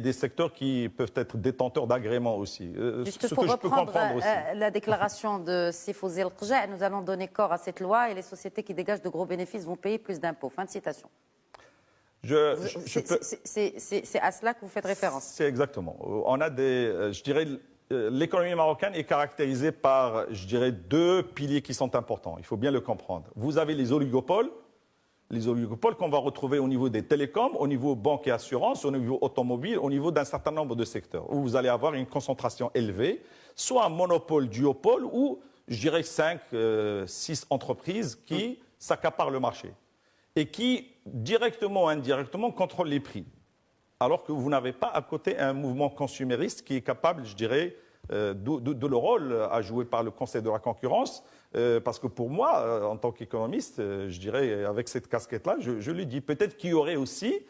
Des secteurs qui peuvent être détenteurs d'agréments aussi. Juste ce pour que je peux reprendre comprendre aussi. la déclaration de Sifouzi El-Qja, nous allons donner corps à cette loi et les sociétés qui dégagent de gros bénéfices vont payer plus d'impôts. Fin de citation. C'est à cela que vous faites référence. C'est exactement. On a je dirais, l'économie marocaine est caractérisée par, je dirais, deux piliers qui sont importants. Il faut bien le comprendre. Vous avez les oligopoles qu'on va retrouver au niveau des télécoms, au niveau banque et assurance, au niveau automobile, au niveau d'un certain nombre de secteurs, où vous allez avoir une concentration élevée, soit un monopole, duopole, ou, je dirais, 5, 6 entreprises qui s'accaparent le marché et qui, directement ou indirectement, contrôlent les prix. Alors que vous n'avez pas à côté un mouvement consumériste qui est capable, je dirais, de le rôle à jouer par le Conseil de la concurrence. Parce que pour moi, en tant qu'économiste, je dirais, avec cette casquette-là, je lui dis peut-être qu'il y aurait aussi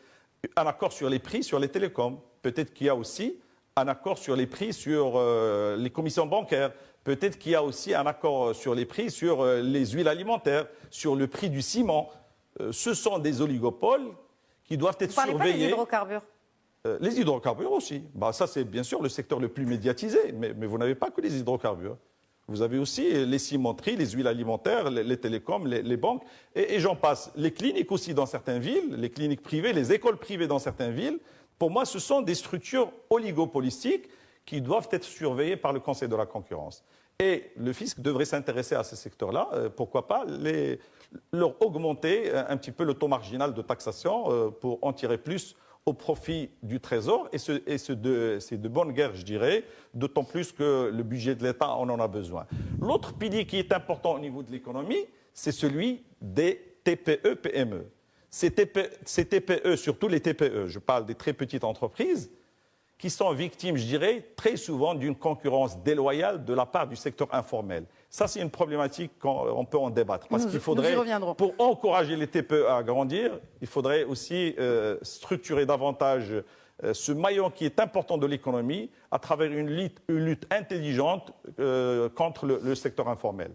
un accord sur les prix sur les télécoms. Peut-être qu'il y a aussi un accord sur les prix sur les commissions bancaires. Peut-être qu'il y a aussi un accord sur les prix sur les huiles alimentaires, sur le prix du ciment. Ce sont des oligopoles qui doivent être surveillés. Vous ne parlez pas des hydrocarbures? Les hydrocarbures aussi. Bah, ça, c'est bien sûr le secteur le plus médiatisé, mais vous n'avez pas que les hydrocarbures. Vous avez aussi les cimenteries, les huiles alimentaires, les télécoms, les banques, et j'en passe. Les cliniques aussi dans certaines villes, les cliniques privées, les écoles privées dans certaines villes. Pour moi, ce sont des structures oligopolistiques qui doivent être surveillées par le Conseil de la concurrence. Et le fisc devrait s'intéresser à ces secteurs-là. Pourquoi pas leur augmenter un petit peu le taux marginal de taxation pour en tirer plus au profit du Trésor, et c'est de bonne guerre, je dirais, d'autant plus que le budget de l'État en a besoin. L'autre pilier qui est important au niveau de l'économie, c'est celui des TPE-PME. Ces TPE, surtout les TPE, je parle des très petites entreprises, qui sont victimes, je dirais, très souvent d'une concurrence déloyale de la part du secteur informel. Ça, c'est une problématique qu'on peut en débattre. Parce qu'il faudrait, pour encourager les TPE à grandir, il faudrait aussi structurer davantage ce maillon qui est important de l'économie à travers une lutte intelligente contre le secteur informel.